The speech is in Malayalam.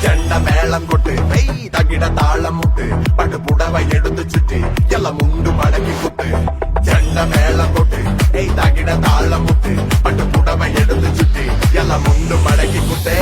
ചെണ്ട മേളം കൊട്ട് തകിട താളം മുട്ട് പട്ടുപുടവ എടുത്തു ചുറ്റ് എല്ലാം മുണ്ടു മടക്കി കുത്ത് ചെണ്ട മേളം കൊട്ട് തകിട താളം മുട്ട് പട്ടുപുടവ എടുത്തു ചുറ്റ് എല്ലാം മുണ്ടു മടക്കി കുത്തേ